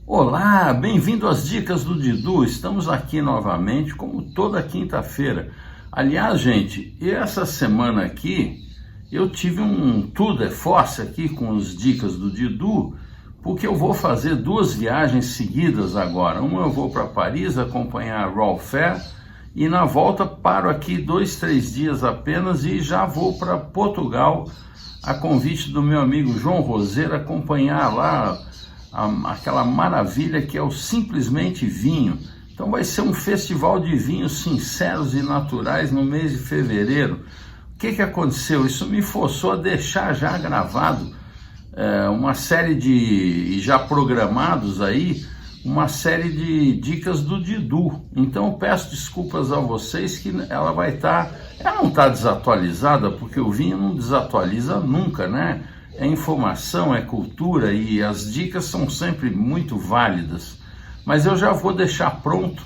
Olá, bem-vindo às Dicas do Didu. Estamos aqui novamente, como toda quinta-feira. Aliás, gente, essa semana aqui eu tive um tour de force aqui com as Dicas do Didu, porque eu vou fazer 2 viagens seguidas agora. Uma eu vou para Paris acompanhar a Raw Fair e na volta paro aqui 2, 3 dias apenas e já vou para Portugal a convite do meu amigo João Roseiro acompanhar lá aquela maravilha que é o Simplesmente Vinho. Então vai ser um festival de vinhos sinceros e naturais no mês de fevereiro. O que aconteceu? Isso me forçou a deixar já gravado uma série e já programados aí, uma série de dicas do Didu. Então eu peço desculpas a vocês que ela não está desatualizada, porque o vinho não desatualiza nunca, né? É informação, é cultura e as dicas são sempre muito válidas. Mas eu já vou deixar pronto.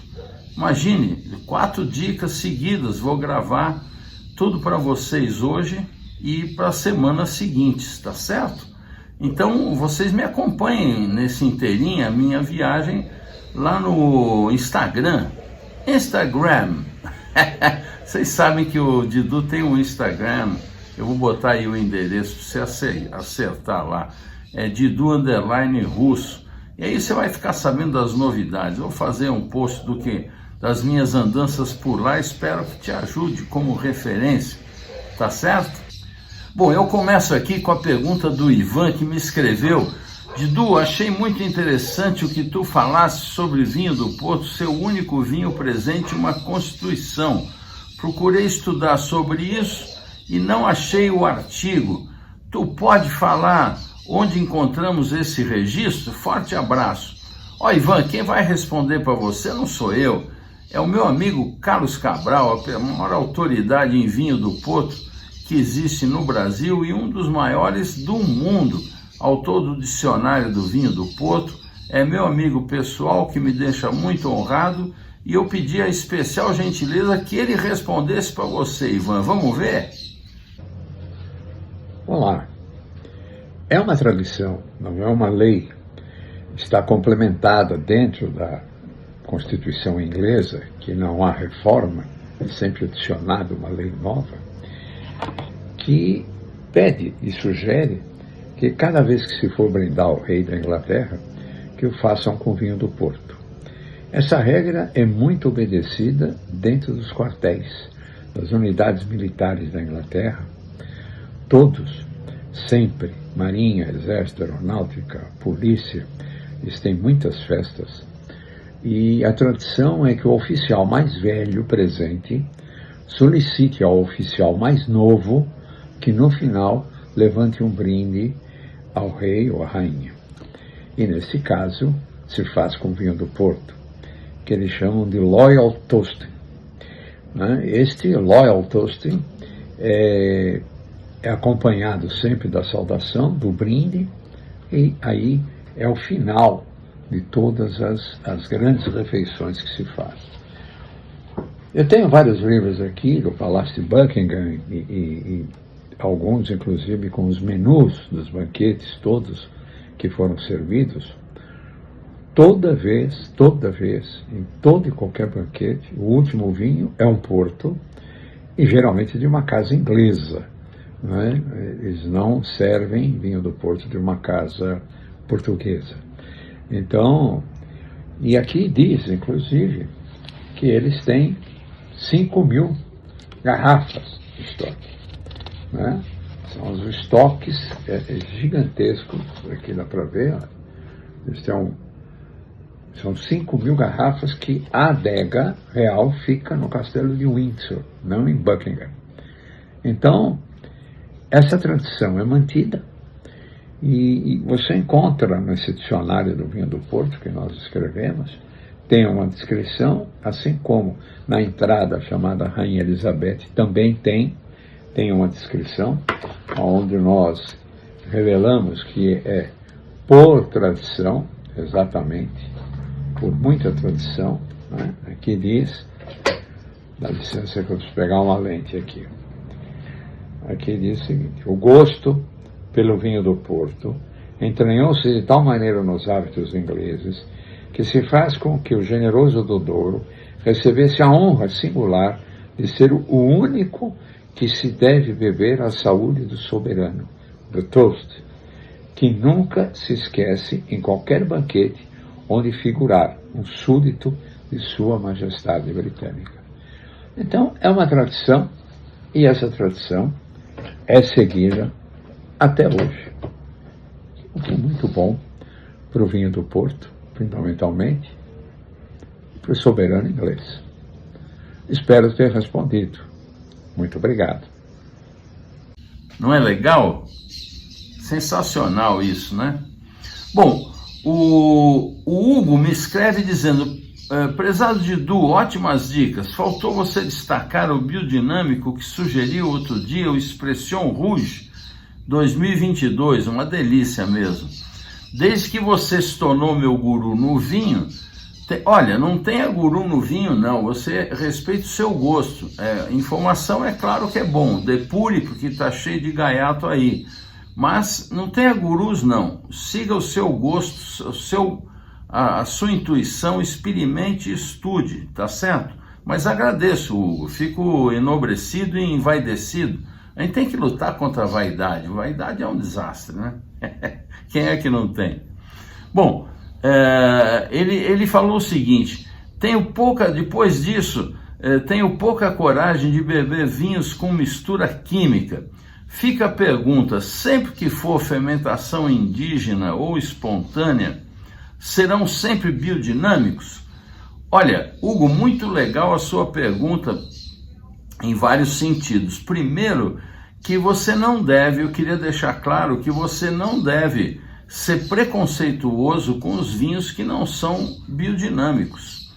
Imagine, 4 dicas seguidas, vou gravar tudo para vocês hoje e para as semanas seguintes, tá certo? Então vocês me acompanhem nesse inteirinho, a minha viagem lá no Instagram. Vocês sabem que o Didu tem um Instagram. Eu vou botar aí o endereço para você acertar lá. É Didu_Russo. E aí você vai ficar sabendo das novidades. Eu vou fazer um post das minhas andanças por lá. Espero que te ajude como referência. Tá certo? Bom, eu começo aqui com a pergunta do Ivan, que me escreveu: Didu, achei muito interessante o que tu falaste sobre vinho do Porto, seu único vinho presente uma Constituição. Procurei estudar sobre isso e não achei o artigo. Tu pode falar onde encontramos esse registro? Forte abraço. Ó, Ivan, quem vai responder para você não sou eu, é o meu amigo Carlos Cabral, a maior autoridade em vinho do Porto que existe no Brasil e um dos maiores do mundo, autor do Dicionário do Vinho do Porto. É meu amigo pessoal, que me deixa muito honrado, e eu pedi a especial gentileza que ele respondesse para você, Ivan. Vamos ver? Olá, é uma tradição, não é uma lei. Está complementada dentro da Constituição inglesa, que não há reforma, é sempre adicionada uma lei nova, que pede e sugere que cada vez que se for brindar ao rei da Inglaterra, que o façam com vinho do Porto. Essa regra é muito obedecida dentro dos quartéis, das unidades militares da Inglaterra. Todos, sempre, Marinha, Exército, Aeronáutica, Polícia, eles têm muitas festas. E a tradição é que o oficial mais velho presente solicite ao oficial mais novo que no final levante um brinde ao rei ou à rainha. E nesse caso se faz com vinho do Porto, que eles chamam de Loyal Toasting. Este Loyal Toasting é acompanhado sempre da saudação, do brinde, e aí é o final de todas as grandes refeições que se faz. Eu tenho vários livros aqui do Palácio de Buckingham e alguns, inclusive, com os menus dos banquetes todos que foram servidos. Toda vez, em todo e qualquer banquete, o último vinho é um Porto, e geralmente de uma casa inglesa. Não é? Eles não servem vinho do Porto de uma casa portuguesa. Então, e aqui diz, inclusive, que eles têm 5.000 garrafas de estoque. Né? São os estoques gigantescos, aqui dá para ver, ó. Eles têm são 5.000 garrafas que a adega real fica no castelo de Windsor, não em Buckingham. Então, essa tradição é mantida, e você encontra nesse dicionário do vinho do Porto que nós escrevemos, tem uma descrição, assim como na entrada chamada Rainha Elizabeth também tem uma descrição, onde nós revelamos que é por tradição, exatamente, por muita tradição, né? Aqui diz, dá licença que eu preciso pegar uma lente aqui. Aqui diz o seguinte: o gosto pelo vinho do Porto entranhou-se de tal maneira nos hábitos ingleses que se faz com que o generoso do Douro recebesse a honra singular de ser o único que se deve beber à saúde do soberano, do toast, que nunca se esquece em qualquer banquete onde figurar um súdito de Sua Majestade Britânica. Então, é uma tradição, e essa tradição é seguida até hoje. O que é muito bom para o vinho do Porto, fundamentalmente, e para o soberano inglês. Espero ter respondido. Muito obrigado. Não é legal? Sensacional isso, né? Bom, o Hugo me escreve dizendo: prezado Didu, ótimas dicas. Faltou você destacar o biodinâmico que sugeriu outro dia, o Expression Rouge 2022, uma delícia mesmo. Desde que você se tornou meu guru no vinho, olha, não tenha guru no vinho não, você respeita o seu gosto. Informação é claro que é bom, depure porque está cheio de gaiato aí, mas não tenha gurus não, siga o seu gosto, a sua intuição, experimente e estude, tá certo? Mas agradeço, Hugo, fico enobrecido e envaidecido. A gente tem que lutar contra a vaidade. Vaidade é um desastre, né? Quem é que não tem? Bom, ele falou o seguinte: depois disso, tenho pouca coragem de beber vinhos com mistura química. Fica a pergunta: sempre que for fermentação indígena ou espontânea, serão sempre biodinâmicos? Olha, Hugo, muito legal a sua pergunta em vários sentidos. Primeiro, que você não deve, eu queria deixar claro que você não deve ser preconceituoso com os vinhos que não são biodinâmicos.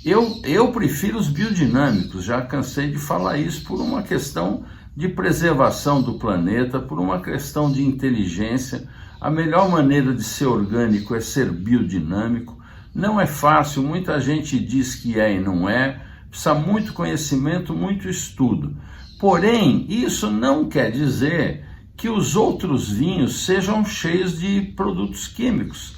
Eu prefiro os biodinâmicos, já cansei de falar isso por uma questão de preservação do planeta, por uma questão de inteligência. A melhor maneira de ser orgânico é ser biodinâmico. Não é fácil, muita gente diz que é e não é. Precisa muito conhecimento, muito estudo. Porém, isso não quer dizer que os outros vinhos sejam cheios de produtos químicos.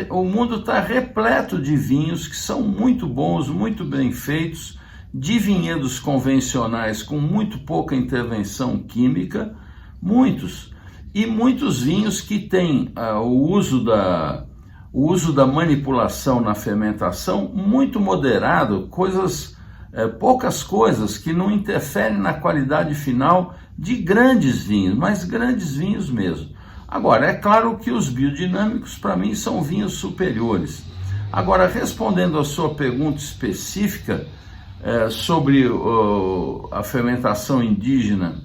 O mundo está repleto de vinhos que são muito bons, muito bem feitos, de vinhedos convencionais com muito pouca intervenção química, muitos. E muitos vinhos que têm o uso da manipulação na fermentação muito moderado, poucas coisas que não interferem na qualidade final de grandes vinhos, mas grandes vinhos mesmo. Agora, é claro que os biodinâmicos, para mim, são vinhos superiores. Agora, respondendo a sua pergunta específica sobre a fermentação indígena,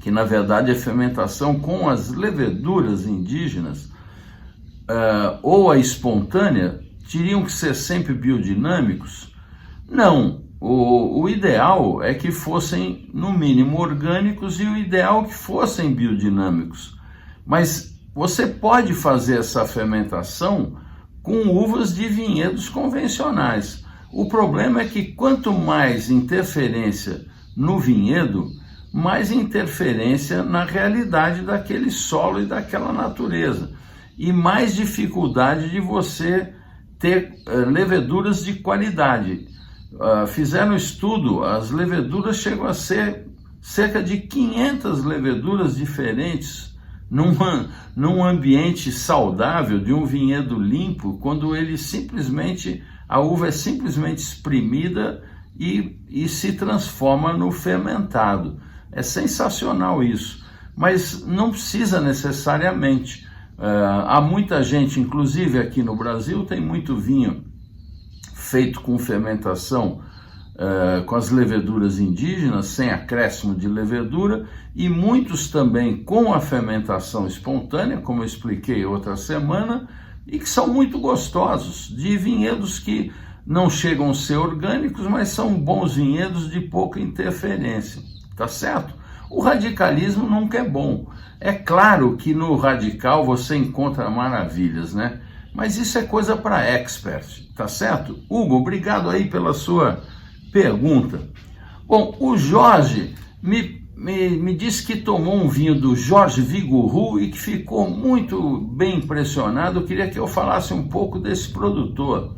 que na verdade é fermentação com as leveduras indígenas, ou a espontânea, teriam que ser sempre biodinâmicos? Não. O ideal é que fossem, no mínimo, orgânicos, e o ideal é que fossem biodinâmicos. Mas você pode fazer essa fermentação com uvas de vinhedos convencionais. O problema é que quanto mais interferência no vinhedo, mais interferência na realidade daquele solo e daquela natureza, e mais dificuldade de você ter leveduras de qualidade. Fizeram um estudo, as leveduras chegam a ser cerca de 500 leveduras diferentes num ambiente saudável de um vinhedo limpo, quando a uva é simplesmente espremida e se transforma no fermentado. É sensacional isso, mas não precisa necessariamente. Há muita gente, inclusive aqui no Brasil, tem muito vinho feito com fermentação com as leveduras indígenas, sem acréscimo de levedura, e muitos também com a fermentação espontânea, como eu expliquei outra semana, e que são muito gostosos, de vinhedos que não chegam a ser orgânicos, mas são bons vinhedos de pouca interferência, tá certo? O radicalismo nunca é bom. É claro que no radical você encontra maravilhas, né? Mas isso é coisa para expert, tá certo? Hugo, obrigado aí pela sua pergunta. Bom, o Jorge me me disse que tomou um vinho do Jorge Vigouroux e que ficou muito bem impressionado. Eu queria que eu falasse um pouco desse produtor.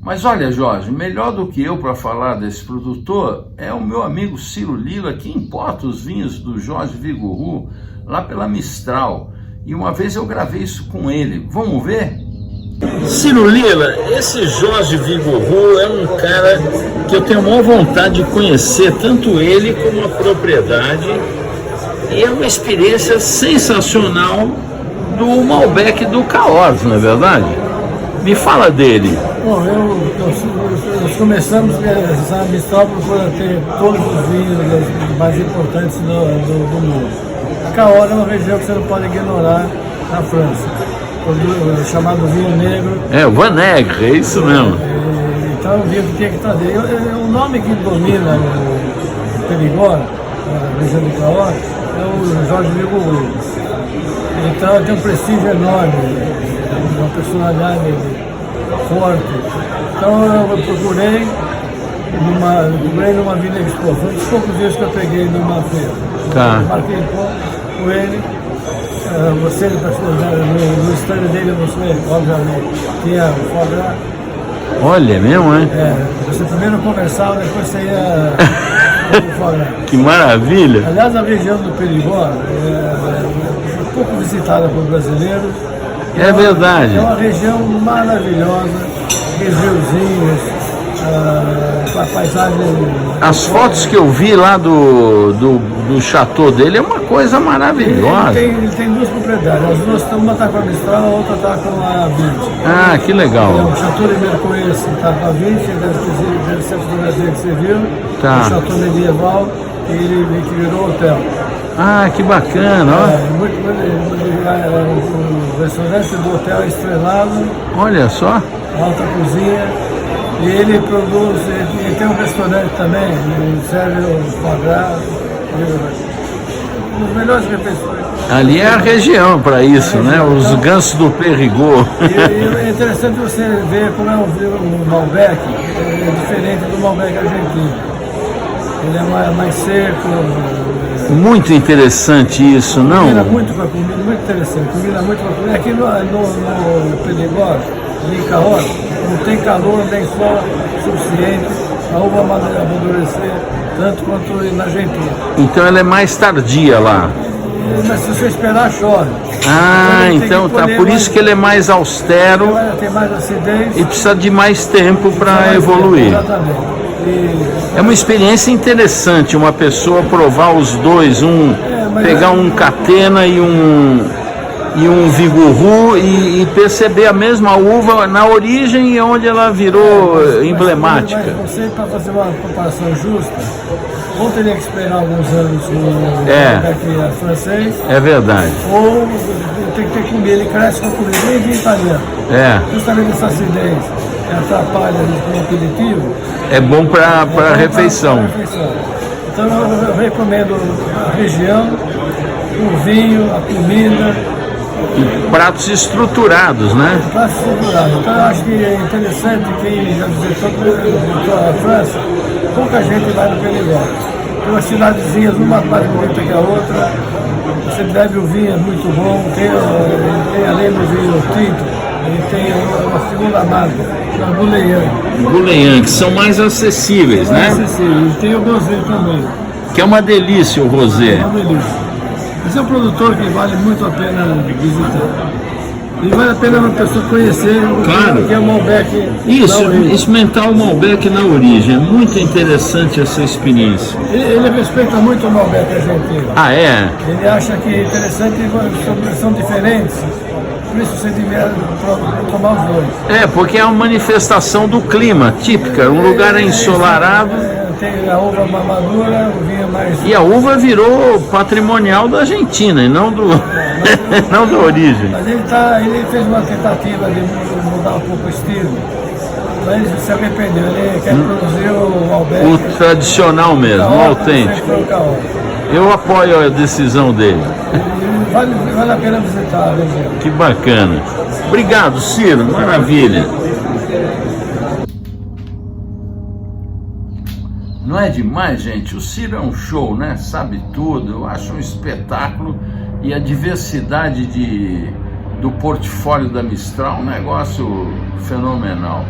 Mas olha, Jorge, melhor do que eu para falar desse produtor é o meu amigo Ciro Lila, que importa os vinhos do Jorge Vigouroux lá pela Mistral. E uma vez eu gravei isso com ele. Vamos ver? Ciro Lila, esse Jorge Vigouroux é um cara que eu tenho a maior vontade de conhecer, tanto ele como a propriedade. E é uma experiência sensacional do Malbec do Cahors, não é verdade? Me fala dele. Bom, nós começamos essa Mistral procura ter todos os vinhos mais importantes do mundo. A Cahors é uma região que você não pode ignorar na França, chamado vinho negro. É, o Van Negre, é isso mesmo. Então é um vinho que tinha que trazer. O nome que domina o Périgord, a região de Cahors, é o Jorge Vigouroux. Então tem um prestígio enorme, uma personalidade forte. Então eu procurei numa Vila Expo. Foi um dos poucos dias que eu peguei numa feira. Tá. Marquei com ele. Você, no stand dele, você, obviamente, tinha o foie gras. Olha, mesmo, hein? Você primeiro conversava, depois você ia o foie gras. Que maravilha! Aliás, a região do Périgord é pouco visitada por brasileiros. É verdade. É uma região maravilhosa, riozinhos, a paisagem. As fotos que eu vi lá do chateau dele é uma coisa maravilhosa. Ele tem duas propriedades, as duas, uma está com a Mistral, a outra está com a 20. Ah, que legal. O Chateau de Mercoes está com a 20, deve ser a fotografia que você viu. Tá. O Chateau medieval, ele que virou hotel. Ah, que bacana, ó. O restaurante do hotel é estrelado, Olha só. alta cozinha. E ele produz, ele tem um restaurante também, ele serve o foie gras, os melhores refeições. Ali é a região para isso, né? Os gansos do Périgord. E é interessante você ver como é o Malbec, é diferente do Malbec argentino. Ele é mais seco. Muito interessante isso, não? Combina muito com a comida, muito interessante. Combina muito com a comida. Aqui no Périgord, ali em Cahors, não tem calor nem sol suficiente para a uva amadurecer tanto quanto na Argentina. Então ela é mais tardia lá. Mas se você esperar, chove. Ah, então tá. Por isso que ele é mais austero Tem mais acidez. e precisa de mais tempo para evoluir. Exatamente. É uma experiência interessante uma pessoa provar os dois, pegar um Catena e um Vigouroux e perceber a mesma uva na origem e onde ela virou emblemática. Mas você, para fazer uma comparação justa, ou teria que esperar alguns anos no francês, É verdade. ou tem que ter comida, ele cresce com a comida, nem vinho italiano. É. Justamente essa acidez que atrapalha o aperitivo. É bom para a refeição. Pra refeição. Então eu recomendo a região, o vinho, a comida. E pratos estruturados, né? Prato estruturado. Então eu acho que é interessante quem já visitou a França, pouca gente vai no Périgord. Tem umas cidadezinhas, uma mais bonita que a outra. Você bebe o vinho, é muito bom. Tem além do vinho tinto, ele tem uma segunda marca, a Goulean. Goulean, que são mais acessíveis, né? Acessível. E tem o rosé também. Que é uma delícia o rosé. É uma delícia. Esse é um produtor que vale muito a pena visitar. E vale a pena uma pessoa conhecer Claro. o que é o Malbec. Isso, da origem. experimentar o Malbec na origem. É muito interessante essa experiência. Ele respeita muito o Malbec argentino. Ah, é? Ele acha que é interessante e são diferentes. Por isso você devia tomar os dois. É, porque é uma manifestação do clima típica. Um lugar ensolarado. Tem a uva mais madura, o vinho mais. E a uva virou patrimonial da Argentina e não não da origem. Mas ele fez uma tentativa de mudar um pouco o estilo. Mas ele se arrependeu. Ele quer produzir o Malbec. O tradicional mesmo, o autêntico. Eu apoio a decisão dele. Vale a pena visitar a região. Que bacana. Obrigado, Ciro. Maravilha. Não é demais, gente? O Ciro é um show, né? Sabe tudo, eu acho um espetáculo, e a diversidade do portfólio da Mistral, um negócio fenomenal.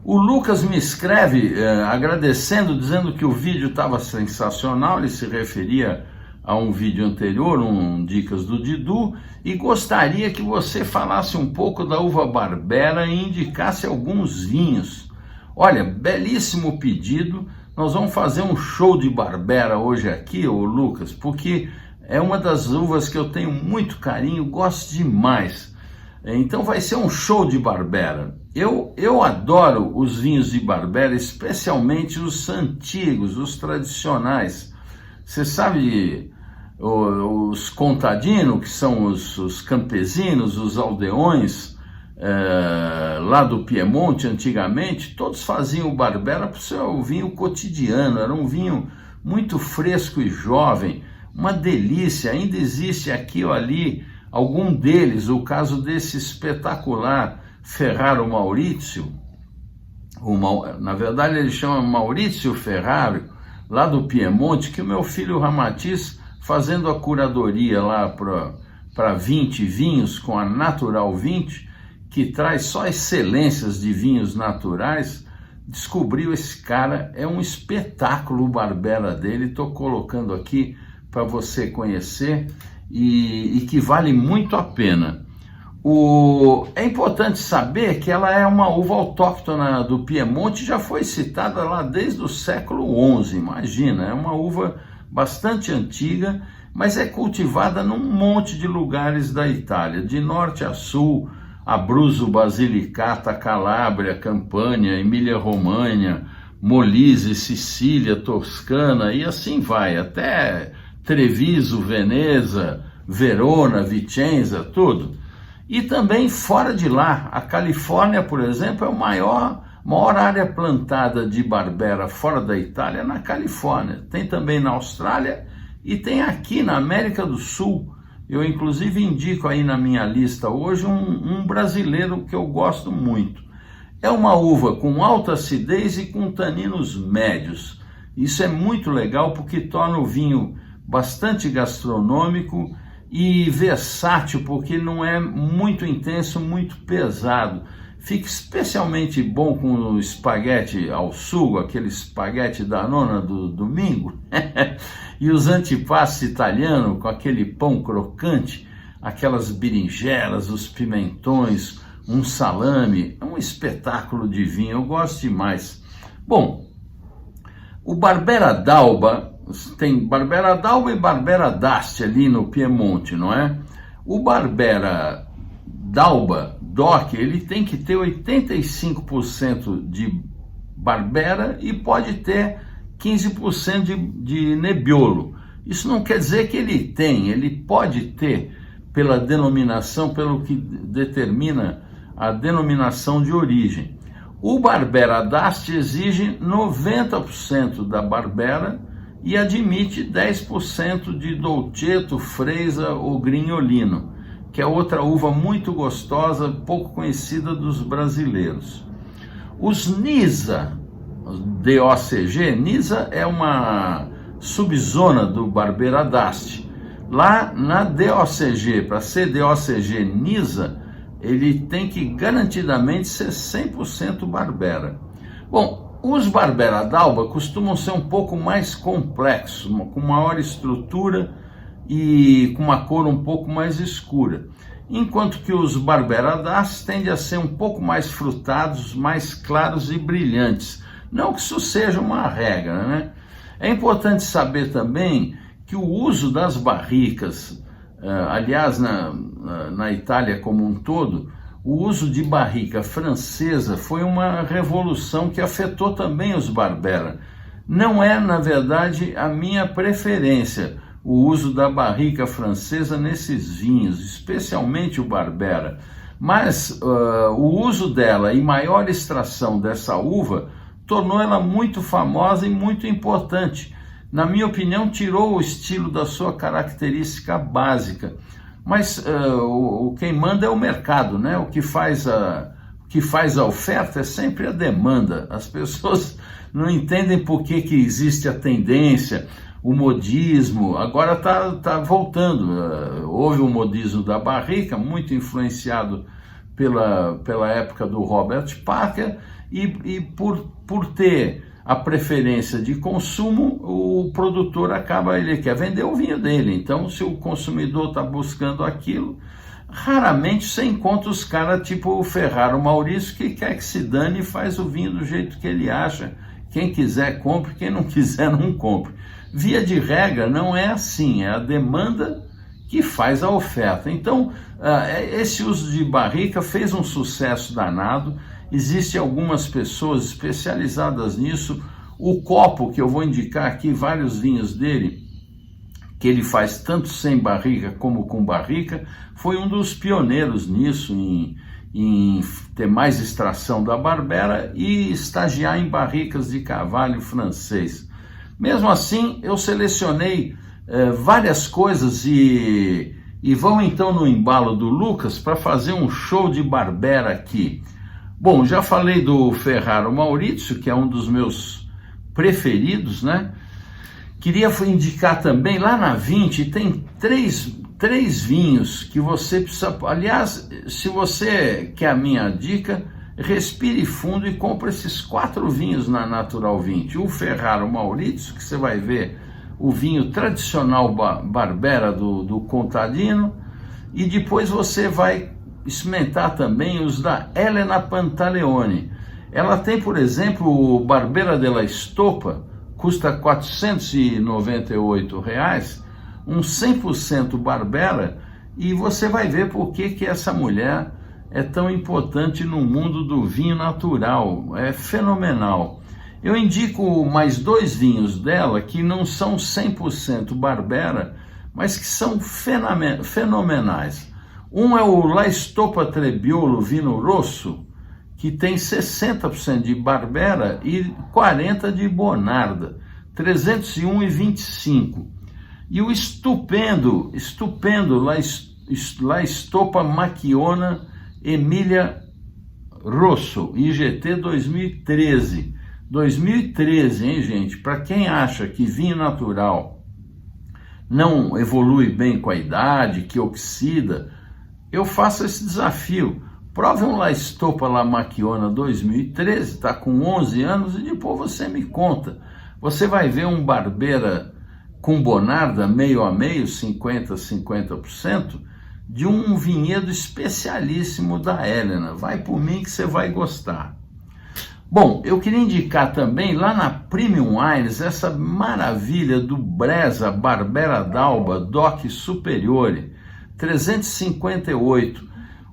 O Lucas me escreve agradecendo, dizendo que o vídeo estava sensacional, ele se referia a um vídeo anterior, um Dicas do Didu, e gostaria que você falasse um pouco da uva Barbera e indicasse alguns vinhos. Olha, belíssimo pedido, nós vamos fazer um show de Barbera hoje aqui, ô Lucas, porque é uma das uvas que eu tenho muito carinho, gosto demais. Então vai ser um show de Barbera. Eu adoro os vinhos de Barbera, especialmente os antigos, os tradicionais. Você sabe, os contadino, que são os campesinos, os aldeões, lá do Piemonte antigamente, todos faziam o Barbera para o seu vinho cotidiano. Era um vinho muito fresco e jovem, uma delícia. Ainda existe aqui ou ali algum deles, o caso desse espetacular Ferraro Maurício, na verdade ele chama Maurício Ferraro, lá do Piemonte, que o meu filho Ramatiz, fazendo a curadoria lá para 20 vinhos com a Natural 20, que traz só excelências de vinhos naturais, descobriu esse cara, é um espetáculo o Barbera dele, estou colocando aqui para você conhecer, e que vale muito a pena. É importante saber que ela é uma uva autóctona do Piemonte, já foi citada lá desde o século XI, imagina, é uma uva bastante antiga, mas é cultivada num monte de lugares da Itália, de norte a sul, Abruzzo, Basilicata, Calábria, Campania, Emília-Romagna, Molise, Sicília, Toscana, e assim vai, até Treviso, Veneza, Verona, Vicenza, tudo. E também fora de lá, a Califórnia, por exemplo, é a maior área plantada de Barbera fora da Itália, na Califórnia. Tem também na Austrália e tem aqui na América do Sul. Eu inclusive indico aí na minha lista hoje um brasileiro que eu gosto muito. É uma uva com alta acidez e com taninos médios. Isso é muito legal porque torna o vinho bastante gastronômico e versátil, porque não é muito intenso, muito pesado. Fica especialmente bom com o espaguete ao sugo, aquele espaguete da nona do domingo, e os antipasti italianos com aquele pão crocante, aquelas berinjelas, os pimentões, um salame, é um espetáculo de vinho, eu gosto demais. Bom, o Barbera d'Alba, tem Barbera d'Alba e Barbera d'Asti ali no Piemonte, não é? O Barbera d'Alba DOC, ele tem que ter 85% de Barbera e pode ter 15% de Nebbiolo. Isso não quer dizer que ele pode ter, pela denominação, pelo que determina a denominação de origem. O Barbera d'Asti exige 90% da Barbera e admite 10% de Dolcetto, Freisa ou Grignolino, que é outra uva muito gostosa, pouco conhecida dos brasileiros. Os Nisa, DOCG, Nisa é uma subzona do Barbera d'Asti. Lá na DOCG, para ser DOCG Nisa, ele tem que garantidamente ser 100% Barbera. Bom, os Barbera d'Alba costumam ser um pouco mais complexos, com maior estrutura e com uma cor um pouco mais escura, enquanto que os Barbera d'Asti tendem a ser um pouco mais frutados, mais claros e brilhantes. Não que isso seja uma regra, né? É importante saber também que o uso das barricas, aliás, na Itália como um todo, o uso de barrica francesa foi uma revolução que afetou também os Barbera. Não é, na verdade, a minha preferência o uso da barrica francesa nesses vinhos, especialmente o Barbera. Mas o uso dela e maior extração dessa uva tornou ela muito famosa e muito importante. Na minha opinião, tirou o estilo da sua característica básica. Mas quem manda é o mercado, né? O que que faz a oferta é sempre a demanda. As pessoas não entendem por que existe a tendência, o modismo. Agora tá voltando. Houve o modismo da barrica, muito influenciado pela época do Robert Parker, e por ter a preferência de consumo, o produtor ele quer vender o vinho dele. Então, se o consumidor está buscando aquilo, raramente você encontra os caras tipo o Ferraro Maurício, que quer que se dane e faz o vinho do jeito que ele acha. Quem quiser compre, quem não quiser não compre. Via de regra não é assim, é a demanda que faz a oferta. Então, esse uso de barrica fez um sucesso danado. Existem algumas pessoas especializadas nisso. O Copo, que eu vou indicar aqui vários vinhos dele, que ele faz tanto sem barrica como com barrica, foi um dos pioneiros nisso, em ter mais extração da Barbera e estagiar em barricas de carvalho francês. Mesmo assim, eu selecionei várias coisas e vamos então no embalo do Lucas para fazer um show de Barbera aqui. Bom, já falei do Ferraro Maurício, que é um dos meus preferidos, né? Queria indicar também, lá na 20 tem três vinhos que você precisa... Aliás, se você quer a minha dica, respire fundo e compre esses 4 vinhos na Natural 20. O Ferraro Maurício, que você vai ver o vinho tradicional Barbera do Contadino, e depois você vai experimentar também os da Elena Pantaleone. Ela tem, por exemplo, o Barbera della Stoppa, custa R$ 498, um 100% Barbera, e você vai ver por que essa mulher é tão importante no mundo do vinho natural. É fenomenal. Eu indico mais 2 vinhos dela que não são 100% Barbera, mas que são fenomenais. Um é o La Stoppa Trebbiolo Vino Rosso, que tem 60% de Barbera e 40% de Bonarda, 301,25. E o estupendo La Stoppa Macchiona Emilia Rosso, IGT 2013. 2013, hein, gente? Para quem acha que vinho natural não evolui bem com a idade, que oxida, eu faço esse desafio. Prove um La Stoppa La Macchiona 2013, está com 11 anos, e depois você me conta. Você vai ver um Barbera com Bonarda meio a meio, 50% de um vinhedo especialíssimo da Elena. Vai por mim que você vai gostar. Bom, eu queria indicar também lá na Premium Wines essa maravilha do Bresa Barbera d'Alba DOC Superiore, 358.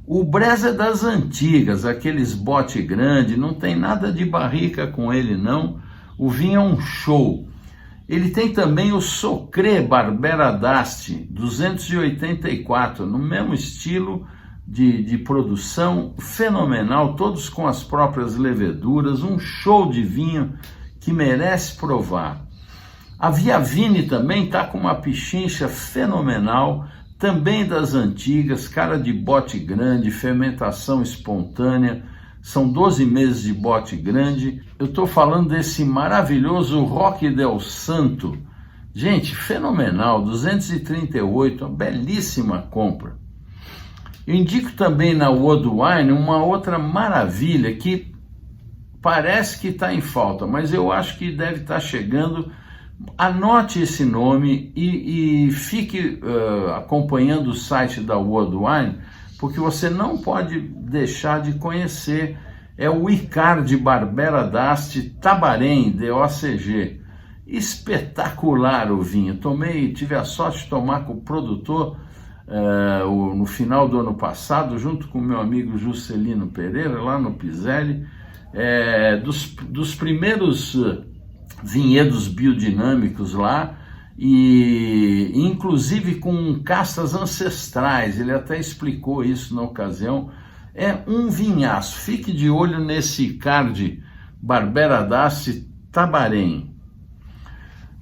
O Bresa é das antigas, aqueles bote grande, não tem nada de barrica com ele não. O vinho é um show. Ele tem também o Socré Barbera d'Asti, 284, no mesmo estilo de produção, fenomenal, todos com as próprias leveduras, um show de vinho que merece provar. A Via Vini também está com uma pichincha fenomenal, também das antigas, cara de bote grande, fermentação espontânea, são 12 meses de bote grande. Eu estou falando desse maravilhoso Roque del Santo, gente, fenomenal, 238, uma belíssima compra. Eu indico também na World Wine uma outra maravilha que parece que está em falta, mas eu acho que deve estar chegando. Anote esse nome e fique acompanhando o site da World Wine, porque você não pode deixar de conhecer. É o Icard Barbera d'Asti Tabarém, DOCG. Espetacular o vinho. Tive a sorte de tomar com o produtor no final do ano passado, junto com o meu amigo Juscelino Pereira, lá no Piselli, dos primeiros vinhedos biodinâmicos lá, e inclusive com castas ancestrais. Ele até explicou isso na ocasião. É um vinhaço. Fique de olho nesse Icard Barbera d'Asti Tabarém.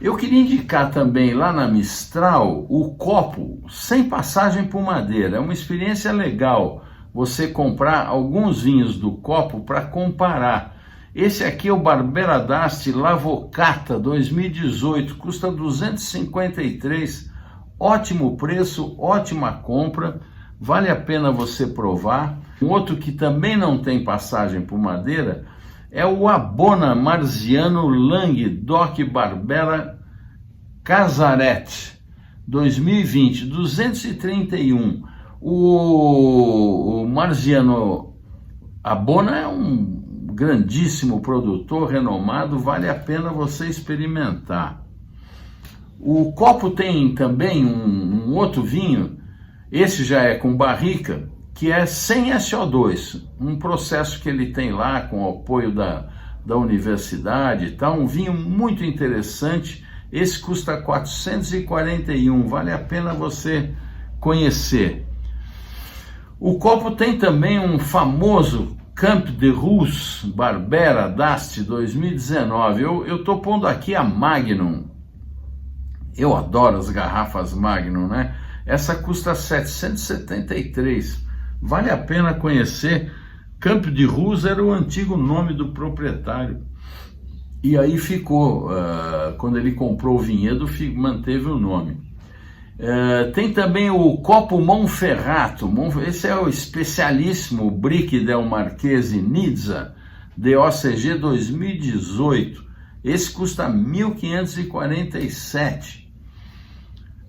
Eu queria indicar também lá na Mistral o Copo sem passagem por madeira. É uma experiência legal. você comprar alguns vinhos do copo para comparar. Esse aqui é o Barbera d'Asti Lavocata 2018, custa 253, ótimo preço, ótima compra, vale a pena você provar. Um outro que também não tem passagem por madeira é o Abona Marziano Lang Doc Barbera Casaret 2020, 231. O Marziano Abona é um grandíssimo produtor, renomado, vale a pena você experimentar. O copo tem também um outro vinho, esse já é com barrica, que é sem SO2, um processo que ele tem lá com o apoio da universidade e tal, um vinho muito interessante. Esse custa 441, vale a pena você conhecer. O copo tem também um famoso Camp de Rus Barbera d'Asti 2019. Eu estou pondo aqui a Magnum. Eu adoro as garrafas Magnum, né? Essa custa 773. Vale a pena conhecer. Camp de Rus era o antigo nome do proprietário. E aí ficou, quando ele comprou o vinhedo, manteve o nome. Tem também o copo Monferrato, esse é o especialíssimo Brick del Marchese Nizza, DOCG 2018, esse custa 1.547.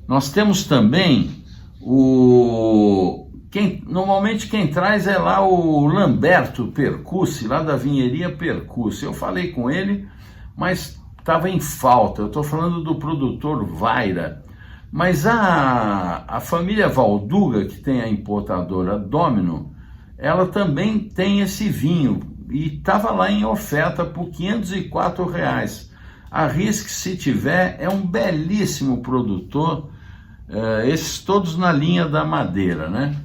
Nós temos também normalmente quem traz é lá o Lamberto Percussi, lá da vinheria Percussi. Eu falei com ele, mas estava em falta. Eu estou falando do produtor Vaira. Mas a família Valduga, que tem a importadora Domino, ela também tem esse vinho e estava lá em oferta por R$ 504. Arrisque se tiver, é um belíssimo produtor, esses todos na linha da madeira, né?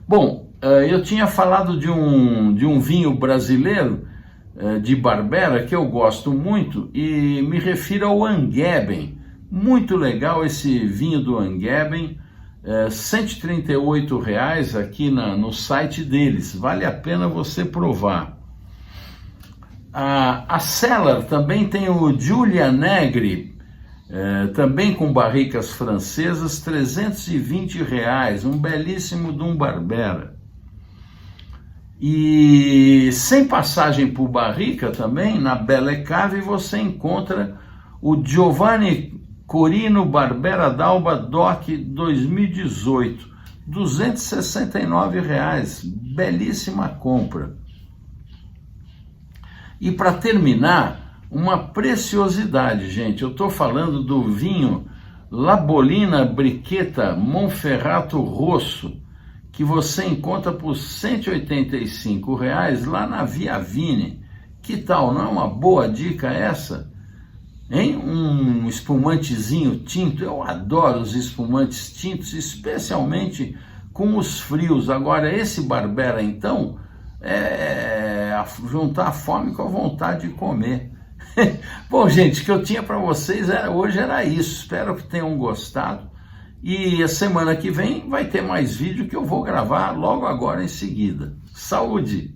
Bom, eu tinha falado de um vinho brasileiro, de Barbera, que eu gosto muito, e me refiro ao Angeben. Muito legal esse vinho do Angeben, R$ 138 aqui no site deles, vale a pena você provar. A Cellar também tem o Giulia Negri, também com barricas francesas, R$ 320, um belíssimo de um Barbera. E sem passagem por barrica também, na Belle Cave você encontra o Giovanni Corino Barbera d'Alba Doc 2018, R$ 269, belíssima compra. E para terminar, uma preciosidade, gente, eu estou falando do vinho La Bolina Briqueta Monferrato Rosso, que você encontra por R$ 185 lá na Via Vini. Que tal, não é uma boa dica essa? Hein? Um espumantezinho tinto, eu adoro os espumantes tintos, especialmente com os frios. Agora, esse Barbera, então, juntar a fome com a vontade de comer. Bom, gente, o que eu tinha para vocês hoje era isso. Espero que tenham gostado. E a semana que vem vai ter mais vídeo que eu vou gravar logo agora em seguida. Saúde!